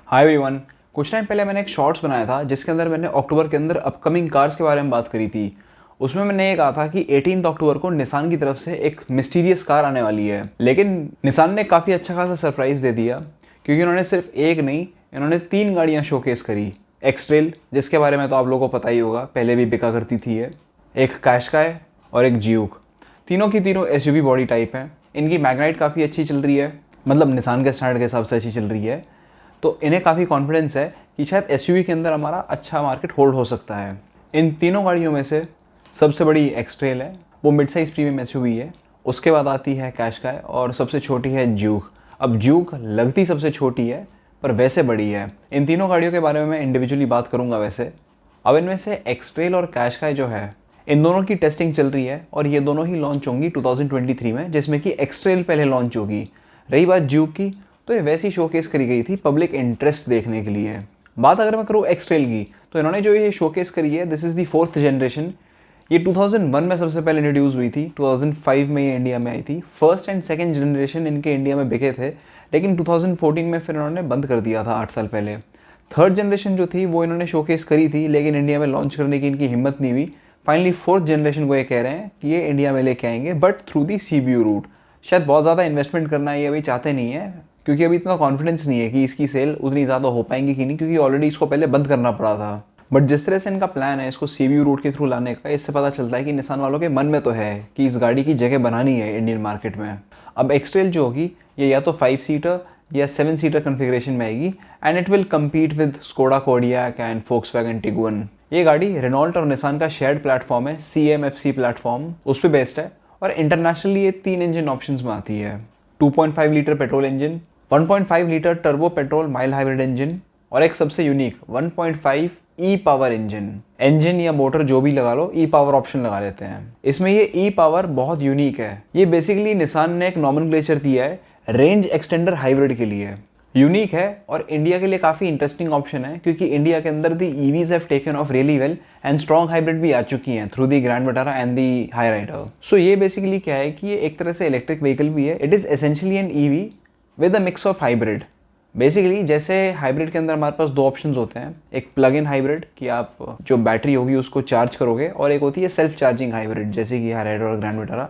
Hi everyone. कुछ time पहले मैंने एक शॉर्ट्स बनाया था जिसके अंदर मैंने अक्टूबर के अंदर अपकमिंग कार्स के बारे में बात करी थी। उसमें मैंने ये कहा था कि 18 अक्टूबर को निसान की तरफ से एक मिस्टीरियस कार आने वाली है, लेकिन निसान ने काफ़ी अच्छा खासा सरप्राइज़ दे दिया क्योंकि उन्होंने सिर्फ एक नहीं, इन्होंने 3 गाड़ियाँ शोकेस करी। एक्सट्रेल, जिसके बारे में तो आप लोगों को पता ही होगा, पहले भी बिका करती थी ये, एक कैशकाय और एक जियूक। तीनों की तीनों एसयूवी बॉडी टाइप हैं। इनकी मैग्नाइट काफ़ी अच्छी चल रही है, मतलब निसान के स्टैंडर्ड के हिसाब से अच्छी चल रही है। तो इन्हें काफ़ी कॉन्फिडेंस है कि शायद एसयूवी के अंदर हमारा अच्छा मार्केट होल्ड हो सकता है। इन तीनों गाड़ियों में से सबसे बड़ी एक्सट्रेल है, वो मिड साइज़ प्रीमियम एसयूवी है। उसके बाद आती है कैशकाय और सबसे छोटी है ज्यूक। अब ज्यूक लगती सबसे छोटी है पर वैसे बड़ी है। इन तीनों गाड़ियों के बारे में मैं इंडिविजुअली बात करूंगा वैसे। अब इनमें से एक्सट्रेल और कैशकाय जो है, इन दोनों की टेस्टिंग चल रही है और ये दोनों ही लॉन्च होंगी 2023 में, जिसमें कि एक्सट्रेल पहले लॉन्च होगी। रही बात ज्यूक की, तो ये वैसी शोकेस करी गई थी पब्लिक इंटरेस्ट देखने के लिए। बात अगर मैं करूँ एक्सट्रेल की, तो इन्होंने जो ये शोकेस करी है, this is the 4th generation. ये 2001 में सबसे पहले इंट्रोड्यूस हुई थी, 2005 में ये इंडिया में आई थी। फर्स्ट एंड सेकंड जनरेशन इनके इंडिया में बिके थे, लेकिन 2014 में फिर इन्होंने बंद कर दिया था 8 साल पहले। थर्ड जनरेशन जो थी वो इन्होंने शोकेस करी थी, लेकिन इंडिया में लॉन्च करने की इनकी हिम्मत नहीं हुई। फाइनली 4th जनरेशन को ये कह रहे हैं कि ये इंडिया में लेके आएंगे, but through the CBU route. शायद बहुत ज़्यादा इन्वेस्टमेंट करना ये अभी चाहते नहीं है, क्योंकि अभी इतना कॉन्फिडेंस नहीं है कि इसकी सेल उतनी ज़्यादा हो पाएंगी कि नहीं, क्योंकि ऑलरेडी इसको पहले बंद करना पड़ा था। बट जिस तरह से इनका प्लान है इसको सीबीयू रूट के थ्रू लाने का, इससे पता चलता है कि निसान वालों के मन में तो है कि इस गाड़ी की जगह बनानी है इंडियन मार्केट में। अब एक्सट्रेल जो होगी, ये या तो 5 सीटर या 7 सीटर कन्फिग्रेशन में आएगी, and it will compete with Skoda Kodiaq and Volkswagen Tiguan. ये गाड़ी रेनॉल्ट और निसान का शेयर्ड प्लेटफॉर्म है, CMFC प्लेटफॉर्म, उस पर बेस्ड है। और इंटरनेशनली ये 3 इंजन ऑप्शंस में आती है। 2.5 litre petrol engine, 1.5 litre turbo petrol mild hybrid engine, और एक सबसे यूनिक 1.5 ई पावर इंजन या मोटर जो भी लगा लो, ई पावर ऑप्शन लगा लेते हैं इसमें। ये ई पावर बहुत यूनिक है। ये बेसिकली निसान ने एक नॉमेनक्लेचर दिया है रेंज एक्सटेंडर हाइब्रिड के लिए। यूनिक है और इंडिया के लिए काफ़ी इंटरेस्टिंग ऑप्शन है, क्योंकि इंडिया के अंदर the EVs have taken off really well and strong hybrid भी आ चुकी हैं through the Grand Vitara and the Hyryder. So ये बेसिकली क्या है कि ये एक तरह से इलेक्ट्रिक व्हीकल भी है। It is essentially N EV with a mix of hybrid. Basically जैसे हाइब्रिड के अंदर हमारे पास 2 ऑप्शंस होते हैं, एक प्लग इन हाइब्रिड कि आप जो बैटरी होगी उसको चार्ज करोगे, और एक होती है सेल्फ चार्जिंग हाइब्रिड जैसे कि हाई राइडर और ग्रैंड विटारा।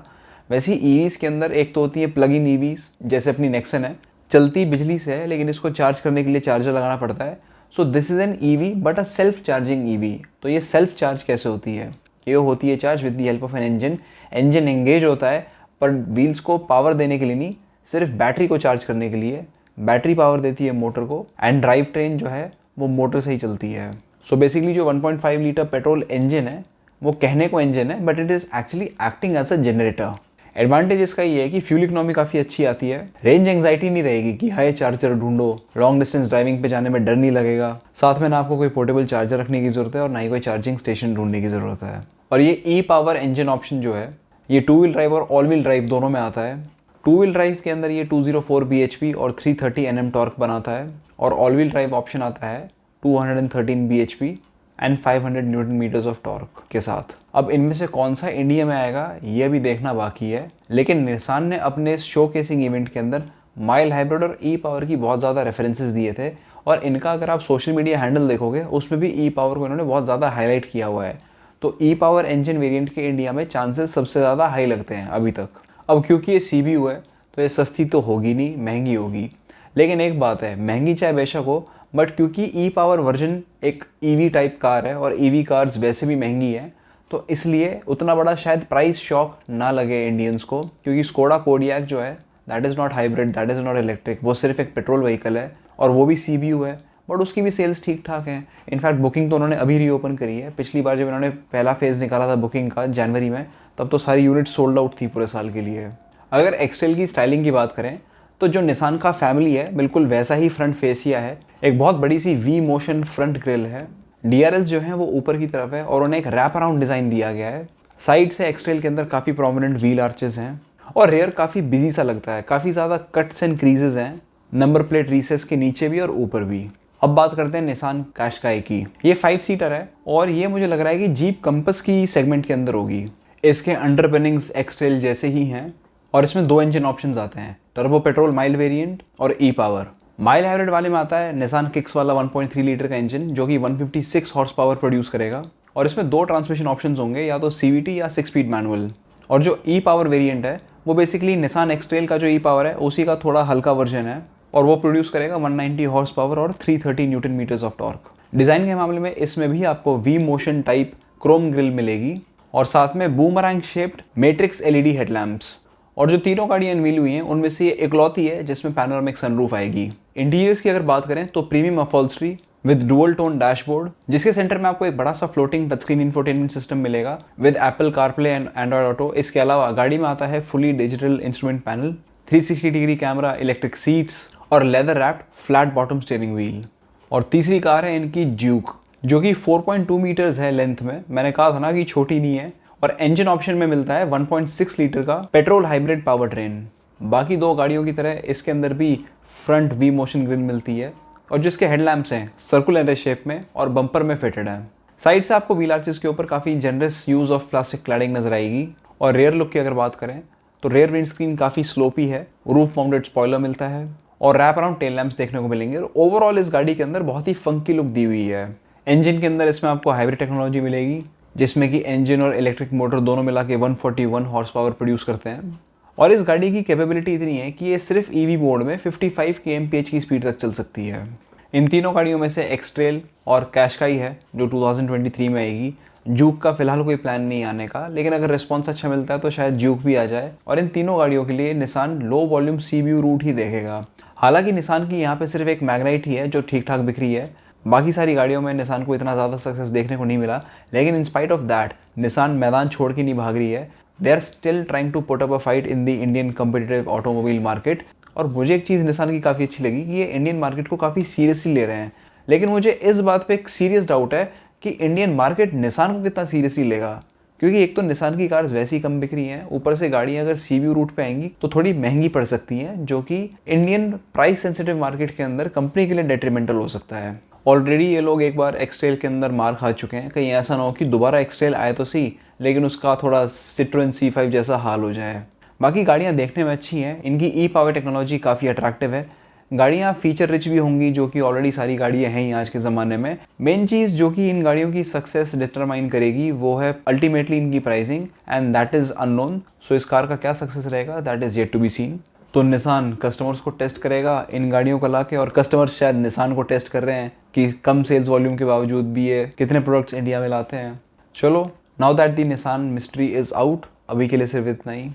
वैसे ही ईवीज़ के अंदर एक तो होती है प्लग इन ईवीज़, जैसे अपनी नेक्सन है, चलती बिजली से है लेकिन इसको चार्ज करने के लिए चार्जर लगाना पड़ता है। So this is an EV but a self charging EV. तो ये सेल्फ चार्ज कैसे होती है? ये होती है charge with the help of an engine. Engine engage होता है पर व्हील्स को पावर देने के लिए नहीं, सिर्फ बैटरी को चार्ज करने के लिए। बैटरी पावर देती है मोटर को, एंड ड्राइव ट्रेन जो है वो मोटर से ही चलती है। सो बेसिकली जो 1.5 लीटर पेट्रोल इंजन है वो कहने को इंजन है, but it is actually acting as a generator. Advantage इसका ये है कि फ्यूल इकोनॉमी काफ़ी अच्छी आती है। रेंज एंग्जाइटी नहीं रहेगी कि हाई चार्जर ढूंढो, लॉन्ग डिस्टेंस ड्राइविंग पे जाने में डर नहीं लगेगा। साथ में ना आपको कोई पोर्टेबल चार्जर रखने की ज़रूरत है और ना ही कोई चार्जिंग स्टेशन ढूंढने की ज़रूरत है। और ये ई पावर इंजन ऑप्शन जो है, ये 2 व्हील ड्राइव और ऑल व्हील ड्राइव दोनों में आता है। 2 व्हील ड्राइव के अंदर ये 204 bhp और 330 Nm टॉर्क बनाता है, और ऑल व्हील ड्राइव ऑप्शन आता है 213 bhp and 500 newton metres of torque के साथ। अब इनमें से कौन सा इंडिया में आएगा ये अभी देखना बाकी है, लेकिन निसान ने अपने इस शो केसिंग इवेंट के अंदर माइल्ड हाइब्रिड और ई पावर की बहुत ज़्यादा रेफरेंसेस दिए थे, और इनका अगर आप सोशल मीडिया हैंडल देखोगे उसमें भी ई पावर को इन्होंने बहुत ज़्यादा हाईलाइट किया हुआ है। तो ई पावर इंजन वेरिएंट के इंडिया में चांसेस सबसे ज़्यादा हाई लगते हैं अभी तक। अब क्योंकि ये सीबीयू है तो ये सस्ती तो होगी नहीं, महंगी होगी। लेकिन एक बात है, महंगी चाहे बेशक हो, बट क्योंकि ई पावर वर्जन एक ईवी टाइप कार है और ईवी कार्स वैसे भी महंगी हैं, तो इसलिए उतना बड़ा शायद प्राइस शॉक ना लगे इंडियंस को। क्योंकि स्कोडा कोडियाक जो है, that is not hybrid, that is not electric, वो सिर्फ एक पेट्रोल व्हीकल है और वो भी सीबीयू है, बट उसकी भी सेल्स ठीक ठाक हैं। इनफैक्ट बुकिंग तो उन्होंने अभी रीओपन करी है। पिछली बार जब इन्होंने पहला फेज़ निकाला था बुकिंग का जनवरी में, तब तो सारी यूनिट सोल्ड आउट थी पूरे साल के लिए। अगर एक्सटेल की स्टाइलिंग की बात करें, तो जो निसान का फैमिली है बिल्कुल वैसा ही फ्रंट फेसिया है। एक बहुत बड़ी सी वी मोशन फ्रंट ग्रिल है। DRL जो है वो ऊपर की तरफ है और उन्हें एक रैप अराउंड डिज़ाइन दिया गया है। साइड से एक्सटेल के अंदर काफ़ी प्रोमिनेंट व्हील आर्चेस हैं, और रेयर काफ़ी बिजी सा लगता है। काफ़ी ज़्यादा कट्स एंड क्रीजेज हैं नंबर प्लेट रीसेस के नीचे भी और ऊपर भी। अब बात करते हैं निसान कैशकाय की। ये 5 सीटर है और ये मुझे लग रहा है कि जीप कंपस की सेगमेंट के अंदर होगी। इसके अंडरपिनिंग्स एक्सटेल जैसे ही हैं, और इसमें 2 इंजन ऑप्शंस आते हैं, टर्बो पेट्रोल माइल्ड वेरिएंट और ई पावर। माइल हाइब्रिड वाले में आता है निसान किक्स वाला 1.3 लीटर का इंजन जो कि 156 हॉर्स पावर प्रोड्यूस करेगा और इसमें दो ट्रांसमिशन ऑप्शंस होंगे, या तो CVT या 6 स्पीड मैनुअल। और जो ई पावर वेरिएंट है वो बेसिकली निसान एक्सट्रेल का जो ई पावर है उसी का थोड़ा हल्का वर्जन है और वो प्रोड्यूस करेगा 190 हॉर्स पावर और 330 newton metres of torque. Design के मामले में इसमें भी आपको V motion type chrome grille मिलेगी और साथ में boomerang shaped matrix LED headlamps. और जो तीनों गाड़ियाँ अनवील हुई हैं उनमें से ये इकलौती है जिसमें पैनोरामिक सनरूफ आएगी। इंटीरियर्स की अगर बात करें तो premium upholstery with dual tone dashboard, जिसके सेंटर में आपको एक बड़ा सा floating touch screen infotainment system मिलेगा with Apple CarPlay and Android Auto. इसके अलावा गाड़ी में आता है fully digital instrument panel, 360 degree camera, electric seats और leather wrapped flat bottom steering wheel. और तीसरी कार है इनकी ड्यूक जो कि 4.2 मीटर्स है लेंथ में। मैंने कहा था ना कि छोटी नहीं है। और इंजन ऑप्शन में मिलता है 1.6 लीटर का पेट्रोल हाइब्रिड पावर ट्रेन। बाकी दो गाड़ियों की तरह इसके अंदर भी फ्रंट वी मोशन ग्रिल मिलती है और जिसके हेडलैम्प्स हैं सर्कुलर शेप में और बम्पर में फिटेड है। साइड से आपको व्हील आर्चेस के ऊपर काफ़ी generous use of plastic cladding नजर आएगी। और रेयर लुक की अगर बात करें तो रेयर विंड स्क्रीन काफ़ी स्लोपी है, रूफ माउंटेड स्पॉइलर मिलता है और रैप अराउंड टेल लैंप्स देखने को मिलेंगे। और ओवरऑल इस गाड़ी के अंदर बहुत ही फंकी लुक दी हुई है। इंजन के अंदर इसमें आपको हाइब्रिड टेक्नोलॉजी मिलेगी जिसमें कि इंजन और इलेक्ट्रिक मोटर दोनों मिला के 141 हॉर्स पावर प्रोड्यूस करते हैं। और इस गाड़ी की कैपेबिलिटी इतनी है कि ये सिर्फ EV मोड में 55 kmph की स्पीड तक चल सकती है। इन तीनों गाड़ियों में से एक्सट्रेल और कैशकाई है जो 2023 में आएगी। जूक का फिलहाल कोई प्लान नहीं आने का, लेकिन अगर रिस्पॉन्स अच्छा मिलता है तो शायद जूक भी आ जाए। और इन तीनों गाड़ियों के लिए Nissan low volume CBU route ही देखेगा। हालांकि निसान की यहाँ पे सिर्फ एक मैग्नाइट ही है जो ठीक ठाक बिक रही है। बाकी सारी गाड़ियों में निसान को इतना ज़्यादा सक्सेस देखने को नहीं मिला, लेकिन in spite of that Nissan मैदान छोड़ के नहीं भाग रही है। They are still trying to put up a fight in the Indian competitive automobile market. और मुझे एक चीज़ निसान की काफ़ी अच्छी लगी कि ये इंडियन मार्केट को काफ़ी सीरियसली ले रहे हैं। लेकिन मुझे इस बात पे एक सीरियस डाउट है कि इंडियन मार्केट निसान को कितना सीरियसली लेगा, क्योंकि एक तो निसान की कार्स वैसी कम बिक रही हैं, ऊपर से गाड़ियाँ अगर CBU रूट पे आएंगी तो थोड़ी महंगी पड़ सकती हैं, जो कि इंडियन प्राइस सेंसिटिव मार्केट के अंदर कंपनी के लिए डेट्रीमेंटल हो सकता है। ऑलरेडी ये लोग एक बार एक्सट्रेल के अंदर मार खा चुके हैं, कहीं ऐसा ना हो कि दोबारा एक्सट्रेल आए तो सही लेकिन उसका थोड़ा सिट्रोएन C5 जैसा हाल हो जाए। बाकी गाड़ियाँ देखने में अच्छी हैं, इनकी ई पावर टेक्नोलॉजी काफ़ी अट्रैक्टिव है। गाड़ियाँ फीचर रिच भी होंगी जो कि ऑलरेडी सारी गाड़ियाँ हैं ही आज के ज़माने में। मेन चीज़ जो कि इन गाड़ियों की सक्सेस डिटरमाइन करेगी वो है अल्टीमेटली इनकी pricing, and that is unknown. So इस कार का क्या सक्सेस रहेगा that is yet to be seen. तो निसान कस्टमर्स को टेस्ट करेगा इन गाड़ियों को लाके, और कस्टमर्स शायद निसान को टेस्ट कर रहे हैं कि कम सेल्स वॉल्यूम के बावजूद भी ये कितने प्रोडक्ट्स इंडिया में लाते हैं। चलो, now that the Nissan mystery is out, अभी के लिए सिर्फ इतना ही।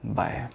बाय।